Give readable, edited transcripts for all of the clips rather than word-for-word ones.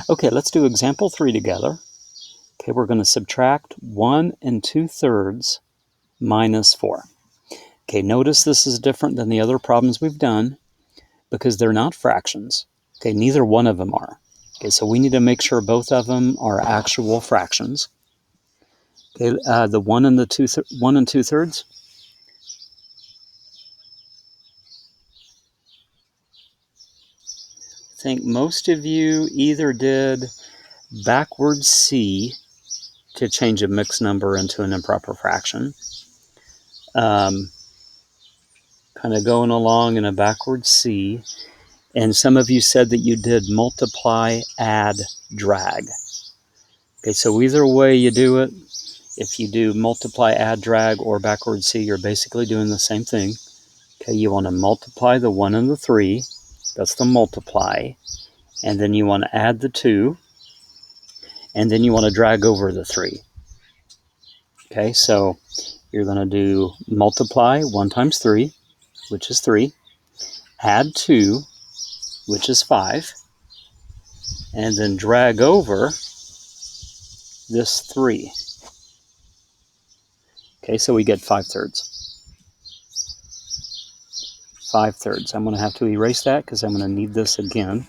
Okay, let's do example 3 together. Okay, we're going to subtract 1 2/3 minus 4. Okay, notice this is different than the other problems we've done because they're not fractions. Okay, neither one of them are. Okay, so we need to make sure both of them are actual fractions. Okay, the 1 2/3. I think most of you either did backwards C to change a mixed number into an improper fraction. Kind of going along in a backwards C. And some of you said that you did multiply, add, drag. Okay, so either way you do it, if you do multiply, add, drag, or backwards C, you're basically doing the same thing. Okay, you want to multiply the 1 and the 3. That's the multiply. And then you want to add the 2. And then you want to drag over the 3. Okay, so you're going to do multiply 1 times 3, which is 3. Add 2, which is 5. And then drag over this 3. Okay, so we get 5/3. 5/3. I'm going to have to erase that because I'm going to need this again.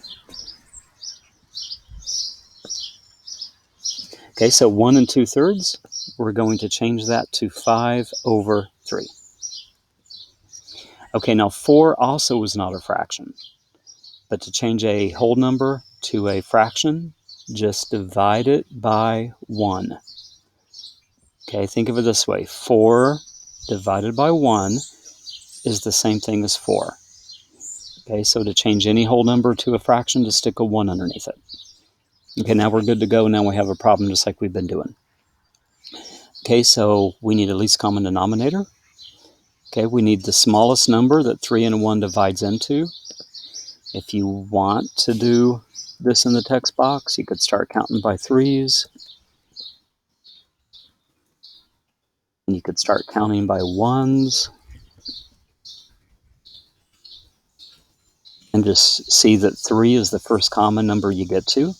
Okay, so 1 2/3, we're going to change that to 5/3. Okay, now 4 also is not a fraction. But to change a whole number to a fraction, just divide it by 1. Okay, think of it this way. 4 divided by 1 is the same thing as 4. Okay, so to change any whole number to a fraction, just stick a 1 underneath it. Okay, now we're good to go. Now we have a problem just like we've been doing. Okay, so we need a least common denominator. Okay, we need the smallest number that 3 and 1 divides into. If you want to do this in the text box, you could start counting by 3s. You could start counting by 1s. And just see that 3 is the first common number you get to.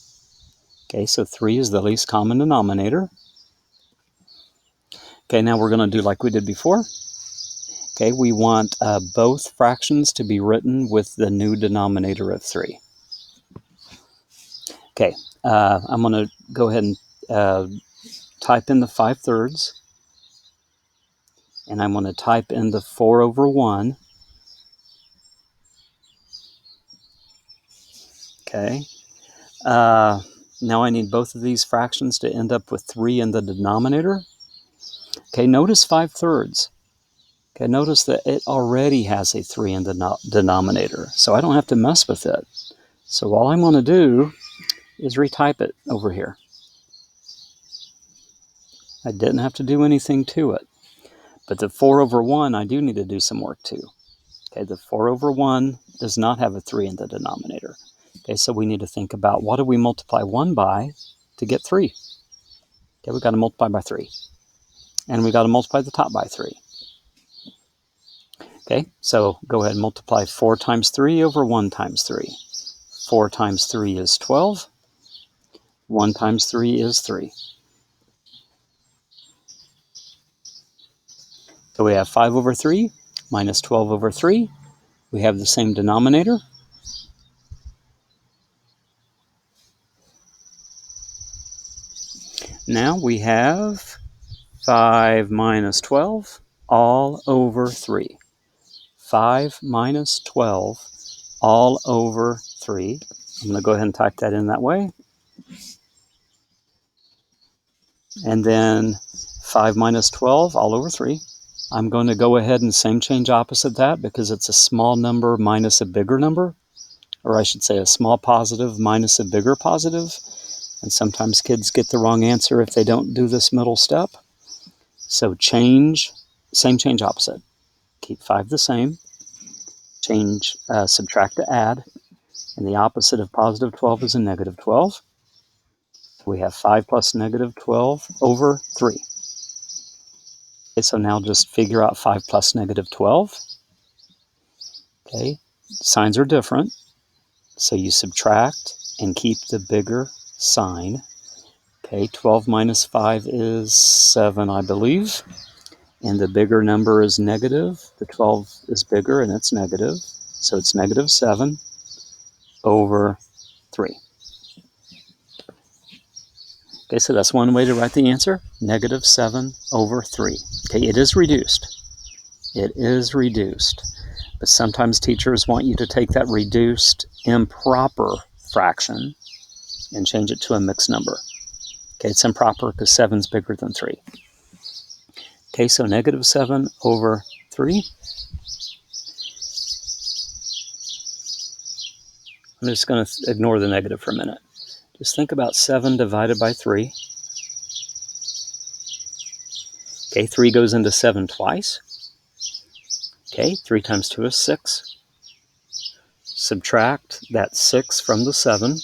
Okay, so 3 is the least common denominator. Okay, now we're going to do like we did before. Okay, we want both fractions to be written with the new denominator of 3. Okay, I'm going to go ahead and type in the 5/3. And I'm going to type in the 4/1. Okay. Now I need both of these fractions to end up with 3 in the denominator. Okay, notice 5/3. Okay, notice that it already has a 3 in the denominator, so I don't have to mess with it. So all I'm going to do is retype it over here. I didn't have to do anything to it. But the 4/1, I do need to do some work to. Okay, the 4/1 does not have a 3 in the denominator. Okay, so we need to think about what do we multiply 1 by to get 3? Okay, we've got to multiply by 3. And we've got to multiply the top by 3. Okay, so go ahead and multiply 4 times 3 over 1 times 3. 4 times 3 is 12. 1 times 3 is 3. So we have 5/3 minus 12/3. We have the same denominator. Now we have 5 minus 12 all over 3. 5 minus 12 all over 3. I'm going to go ahead and type that in that way. And then 5 minus 12 all over 3. I'm going to go ahead and same change opposite that because it's a small number minus a bigger number. Or I should say a small positive minus a bigger positive. And sometimes kids get the wrong answer if they don't do this middle step. So same change opposite. Keep 5 the same. Change, subtract to add. And the opposite of positive 12 is a negative 12. We have 5 plus negative 12 over 3. Okay, so now just figure out 5 plus negative 12. Okay, signs are different. So you subtract and keep the bigger sign. Okay, 12 minus 5 is 7, I believe. And the bigger number is negative. The 12 is bigger and it's negative. So it's negative 7 over 3. Okay, so that's one way to write the answer. Negative 7 over 3. Okay, it is reduced. It is reduced. But sometimes teachers want you to take that reduced improper fraction and change it to a mixed number. Okay, it's improper because 7 is bigger than 3. Okay, so negative 7 over 3. I'm just going to ignore the negative for a minute. Just think about 7 divided by 3. Okay, 3 goes into 7 twice. Okay, 3 times 2 is 6. Subtract that 6 from the 7.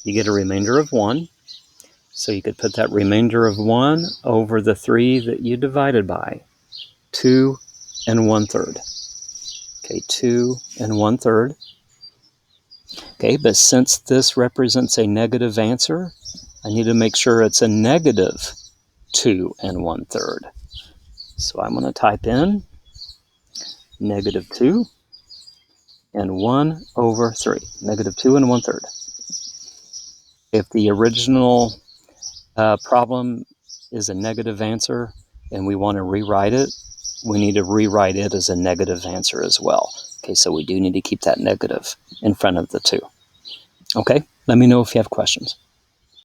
You get a remainder of 1. So you could put that remainder of 1 over the 3 that you divided by. 2 1/3. Okay, 2 1/3. Okay, but since this represents a negative answer, I need to make sure it's a negative 2 1/3. So I'm going to type in negative 2 1 over 3. Negative 2 1/3. If the original problem is a negative answer and we want to rewrite it, we need to rewrite it as a negative answer as well. Okay, so we do need to keep that negative in front of the 2. Okay, let me know if you have questions.